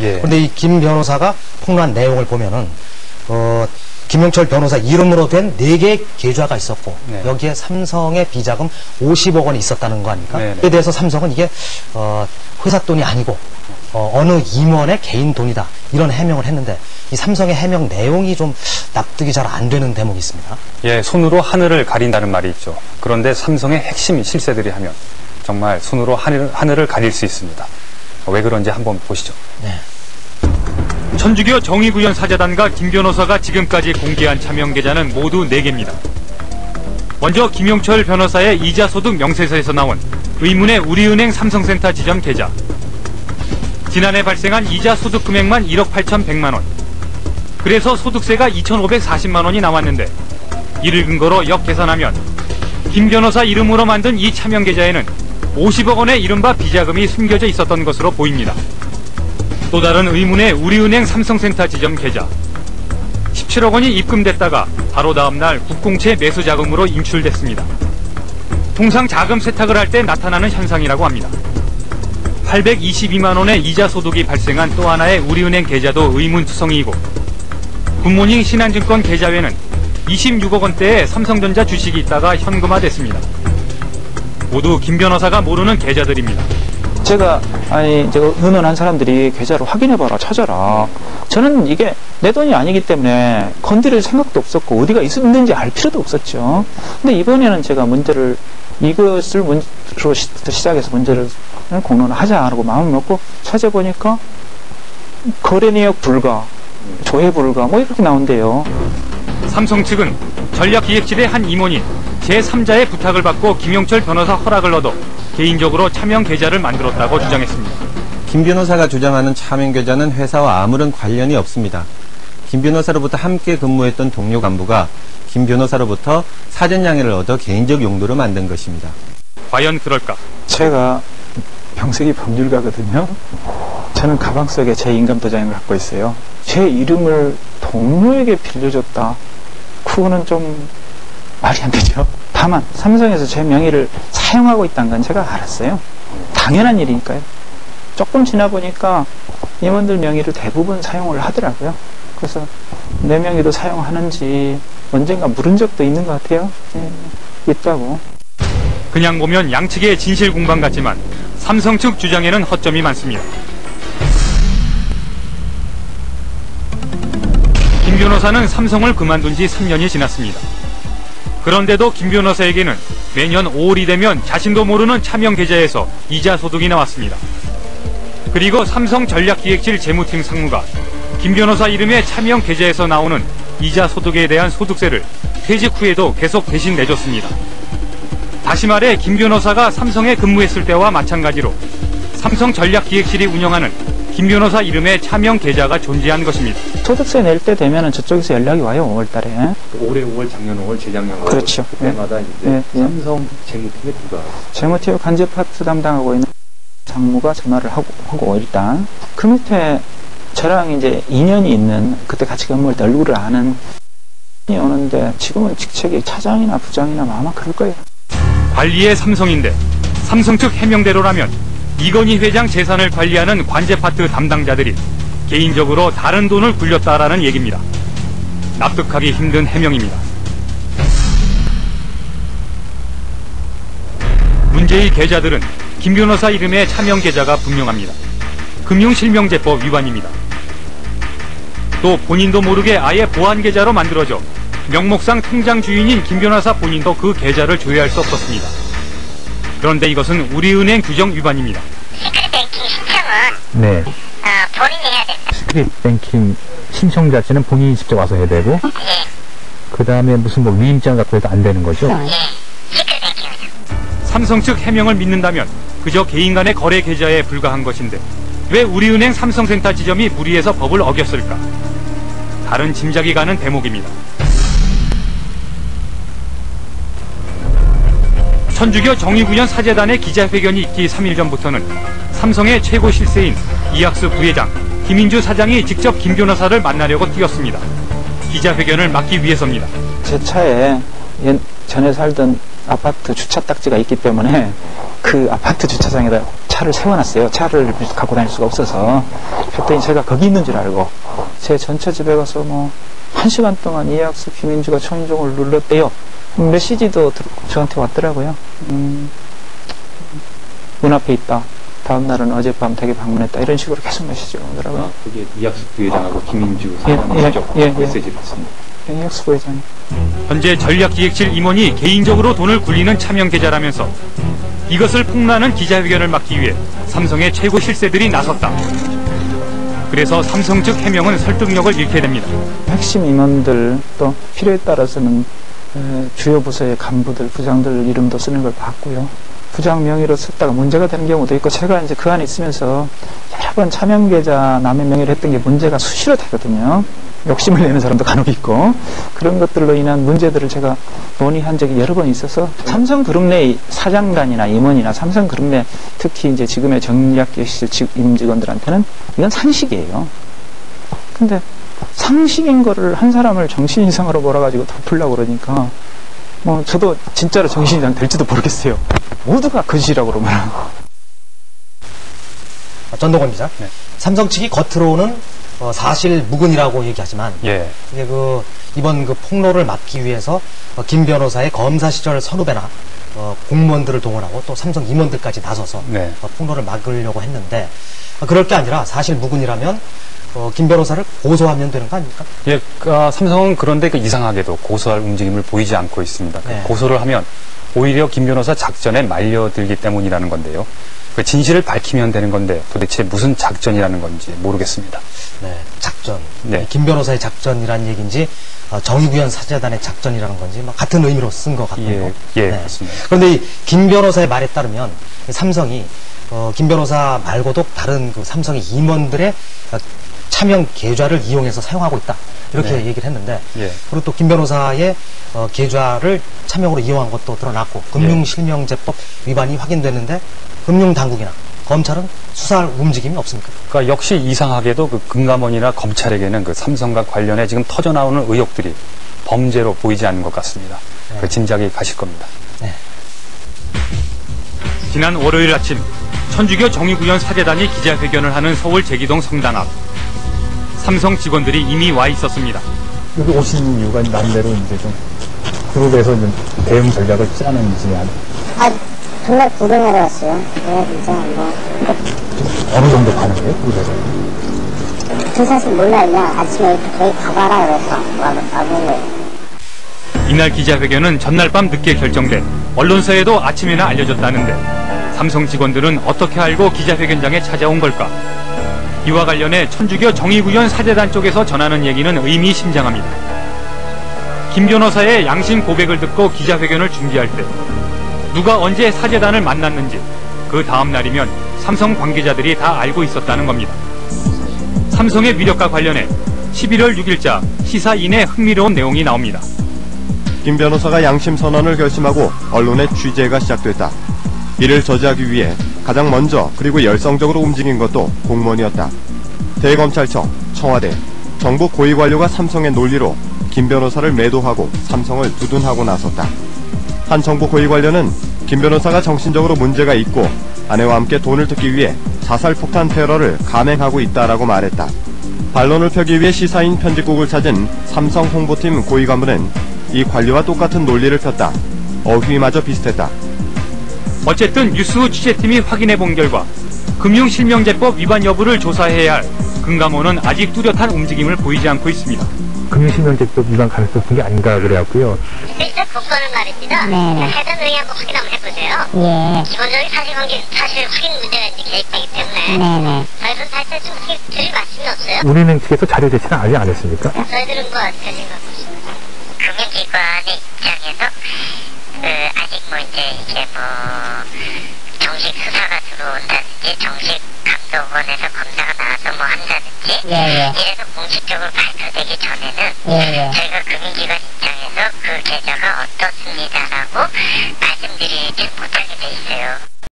예. 그런데 이 김 변호사가 폭로한 내용을 보면은 김영철 변호사 이름으로 된 4개의 계좌가 있었고 네. 여기에 삼성의 비자금 50억 원이 있었다는 거 아닙니까? 네, 네. 그에 대해서 삼성은 이게 회사 돈이 아니고 어느 임원의 개인 돈이다 이런 해명을 했는데 이 삼성의 해명 내용이 좀 납득이 잘 안 되는 대목이 있습니다. 예, 손으로 하늘을 가린다는 말이 있죠. 그런데 삼성의 핵심 실세들이 하면 정말 손으로 하늘을 가릴 수 있습니다. 왜 그런지 한번 보시죠. 네. 천주교 정의구현 사재단과 김 변호사가 지금까지 공개한 차명 계좌는 모두 4개입니다. 먼저 김용철 변호사의 이자소득 명세서에서 나온 의문의 우리은행 삼성센터 지점 계좌. 지난해 발생한 이자 소득 금액만 1억 8,100만 원. 그래서 소득세가 2,540만 원이 나왔는데 이를 근거로 역계산하면 김 변호사 이름으로 만든 이 차명 계좌에는 50억 원의 이른바 비자금이 숨겨져 있었던 것으로 보입니다. 또 다른 의문의 우리은행 삼성센터 지점 계좌. 17억 원이 입금됐다가 바로 다음 날 국공채 매수 자금으로 인출됐습니다. 통상 자금 세탁을 할 때 나타나는 현상이라고 합니다. 822만 원의 이자 소득이 발생한 또 하나의 우리은행 계좌도 의문투성이이고 굿모닝 신한증권 계좌에는 26억 원대의 삼성전자 주식이 있다가 현금화됐습니다. 모두 김 변호사가 모르는 계좌들입니다. 제가 의논한 사람들이 계좌를 확인해봐라, 찾아라. 저는 이게 내 돈이 아니기 때문에 건드릴 생각도 없었고 어디가 있는지 알 필요도 없었죠. 근데 이번에는 제가 이것을 문제로 시작해서 문제를 공론하자고 마음을 먹고 찾아보니까 거래 내역 불가, 조회 불가 뭐 이렇게 나온대요. 삼성 측은 전략기획실의 한 임원이 제3자의 부탁을 받고 김용철 변호사 허락을 얻어 개인적으로 차명 계좌를 만들었다고 주장했습니다. 김 변호사가 주장하는 차명 계좌는 회사와 아무런 관련이 없습니다. 김 변호사로부터 함께 근무했던 동료 간부가 김 변호사로부터 사전 양해를 얻어 개인적 용도로 만든 것입니다. 과연 그럴까? 제가 병석이 법률가거든요. 저는 가방 속에 제 인감도장을 갖고 있어요. 제 이름을 동료에게 빌려줬다. 그거는 좀 말이 안 되죠. 다만 삼성에서 제 명의를 사용하고 있다는 건 제가 알았어요. 당연한 일이니까요. 조금 지나 보니까 임원들 명의를 대부분 사용을 하더라고요. 그래서 내 명의도 사용하는지 언젠가 물은 적도 있는 것 같아요. 있다고. 그냥 보면 양측의 진실 공방 같지만 삼성 측 주장에는 허점이 많습니다. 김 변호사는 삼성을 그만둔 지 3년이 지났습니다. 그런데도 김 변호사에게는 매년 5월이 되면 자신도 모르는 차명 계좌에서 이자 소득이 나왔습니다. 그리고 삼성 전략기획실 재무팀 상무가 김 변호사 이름의 차명 계좌에서 나오는 이자 소득에 대한 소득세를 퇴직 후에도 계속 대신 내줬습니다. 다시 말해 김 변호사가 삼성에 근무했을 때와 마찬가지로 삼성 전략기획실이 운영하는 김 변호사 이름의 차명 계좌가 존재한 것입니다. 소득세 낼 때 되면은 저쪽에서 연락이 와요. 5월 달에. 올해 5월, 작년 5월, 재작년 5월. 그렇죠. 그때마다 이제 삼성 재무팀에 들어가. 재무팀 간접 파트 담당하고 있는 상무가 전화를 하고 일단 그 밑에 저랑 이제 인연이 있는 그때 같이 근무할 때 얼굴을 아는 이 오는데 지금은 직책이 차장이나 부장이나 아마 그럴 거예요. 관리의 삼성인데 삼성 측 해명대로라면 이건희 회장 재산을 관리하는 관제 파트 담당자들이 개인적으로 다른 돈을 굴렸다라는 얘기입니다. 납득하기 힘든 해명입니다. 문제의 계좌들은 김 변호사 이름의 차명 계좌가 분명합니다. 금융실명제법 위반입니다. 또 본인도 모르게 아예 보안 계좌로 만들어져 명목상 통장 주인인 김 변호사 본인도 그 계좌를 조회할 수 없었습니다. 그런데 이것은 우리은행 규정 위반입니다. 시크릿 뱅킹 신청은 네. 본인이 해야 됩니다. 시크릿 뱅킹 신청 자체는 본인이 직접 와서 해야 되고, 예. 그 다음에 무슨 뭐 위임장 갖고 해도 안 되는 거죠? 예. 시크릿 뱅킹은요. 삼성 측 해명을 믿는다면 그저 개인 간의 거래 계좌에 불과한 것인데 왜 우리은행 삼성센터 지점이 무리해서 법을 어겼을까? 다른 짐작이 가는 대목입니다. 천주교 정의구현 사재단의 기자회견이 있기 3일 전부터는 삼성의 최고 실세인 이학수 부회장, 김인주 사장이 직접 김 변호사를 만나려고 뛰었습니다. 기자회견을 막기 위해서입니다. 제 차에 전에 살던 아파트 주차 딱지가 있기 때문에 그 아파트 주차장에다 차를 세워놨어요. 차를 갖고 다닐 수가 없어서. 잡혔더니 제가 거기 있는 줄 알고 제 전처 집에 가서 뭐 1시간 동안 이학수, 김인주가 초인종을 눌렀대요. 메시지도 저한테 왔더라고요. 문 앞에 있다. 다음 날은 어젯밤 댁에 방문했다. 이런 식으로 계속 메시지가 오더라고요. 그게 이학수 부회장하고 김인주 예, 메시지 받습니다. 이학수 부회장이. 현재 전략기획실 임원이 개인적으로 돈을 굴리는 차명 계좌라면서 이것을 폭로하는 기자회견을 막기 위해 삼성의 최고 실세들이 나섰다. 그래서 삼성 측 해명은 설득력을 잃게 됩니다. 핵심 임원들 또 필요에 따라서는 주요 부서의 간부들, 부장들 이름도 쓰는 걸 봤고요. 부장 명의로 썼다가 문제가 되는 경우도 있고 제가 이제 그 안에 있으면서 여러 번 차명 계좌 남의 명의로 했던 게 문제가 수시로 되거든요. 욕심을 내는 사람도 간혹 있고 그런 것들로 인한 문제들을 제가 논의한 적이 여러 번 있어서 삼성그룹 내 사장단이나 임원이나 삼성그룹 내 특히 이제 지금의 전략기획실 임직원들한테는 이건 상식이에요. 근데 상식인 거를 한 사람을 정신 이상으로 몰아가지고 덮으려고 그러니까 뭐 저도 진짜로 정신 이상 될지도 모르겠어요. 모두가 거짓이라고 그러면. 전동건 기자. 네. 삼성 측이 겉으로는 사실 무근이라고 얘기하지만 예. 이게 이번 폭로를 막기 위해서 김 변호사의 검사 시절 선후배나 공무원들을 동원하고 또 삼성 임원들까지 나서서 네. 폭로를 막으려고 했는데 그럴 게 아니라 사실 무근이라면 김 변호사를 고소하면 되는 거 아닙니까? 예, 삼성은 그런데 이상하게도 고소할 움직임을 보이지 않고 있습니다. 네. 고소를 하면 오히려 김 변호사 작전에 말려들기 때문이라는 건데요. 그 진실을 밝히면 되는 건데 도대체 무슨 작전이라는 건지 모르겠습니다. 네, 작전. 네. 김 변호사의 작전이란 얘기인지 정의구현 사재단의 작전이라는 건지 같은 의미로 쓴 것 같고요. 예, 그렇습니다. 그런데 이 김 변호사의 말에 따르면 삼성이 김 변호사 말고도 다른 삼성의 임원들의 차명 계좌를 이용해서 사용하고 있다. 이렇게 얘기를 했는데 그리고 또 김 변호사의 계좌를 차명으로 이용한 것도 드러났고 금융실명제법 위반이 확인됐는데 금융당국이나 검찰은 수사할 움직임이 없습니까? 그러니까 역시 이상하게도 금감원이나 검찰에게는 삼성과 관련해 지금 터져나오는 의혹들이 범죄로 보이지 않는 것 같습니다. 네. 짐작이 가실 겁니다. 네. 지난 월요일 아침 천주교 정의구현 사재단이 기자회견을 하는 서울 제기동 성당 앞. 삼성 직원들이 이미 와 있었습니다. 여기 오신 이유가 나름대로 이제 좀 그룹에서 좀 대응 전략을 짜는지 정말 구경하러 왔어요. 진짜 뭐. 어느 정도 가는 거예요, 그룹에서? 그 사실 몰라요. 그냥 아침에 거기 가봐라 그래서 와본 거예요. 이날 기자회견은 전날 밤 늦게 결정돼 언론사에도 아침에나 알려졌다는데 삼성 직원들은 어떻게 알고 기자회견장에 찾아온 걸까? 이와 관련해 천주교 정의구현 사재단 쪽에서 전하는 얘기는 의미심장합니다. 김 변호사의 양심 고백을 듣고 기자회견을 준비할 때 누가 언제 사재단을 만났는지 그 다음 날이면 삼성 관계자들이 다 알고 있었다는 겁니다. 삼성의 위력과 관련해 11월 6일자 시사인에 흥미로운 내용이 나옵니다. 김 변호사가 양심 선언을 결심하고 언론의 취재가 시작됐다. 이를 저지하기 위해 가장 먼저 그리고 열성적으로 움직인 것도 공무원이었다. 대검찰청, 청와대, 정부 고위 관료가 삼성의 논리로 김 변호사를 매도하고 삼성을 두둔하고 나섰다. 한 정부 고위 관료는 김 변호사가 정신적으로 문제가 있고 아내와 함께 돈을 뜯기 위해 자살폭탄 테러를 감행하고 있다라고 말했다. 반론을 펴기 위해 시사인 편집국을 찾은 삼성 홍보팀 고위 간부는 이 관료와 똑같은 논리를 폈다. 어휘마저 비슷했다. 어쨌든 뉴스 취재팀이 확인해본 결과 금융실명제법 위반 여부를 조사해야 할 금감원은 아직 뚜렷한 움직임을 보이지 않고 있습니다. 금융실명제법 위반 가능성이 높은 게 아닌가 그래갖고요. 일단 복권은 말입니다. 해당 의뢰 한번 확인 한번 해보세요. 기본적인 사실 확인 문제가 이제 개입되기 때문에 저희는 사실 좀 드릴 말씀이 없어요. 우리은행 측에서 자료 제출은 아직 안 했습니까? 저희들은 뭐 어떻게 생각하십니까? 금융기관의 입장에서 아직 이제 정식 수사가 들어온다든지 정식 감독원에서 검사가 나와서 한다든지 이래서 공식적으로 발표되기 전에는 저희가 금융기관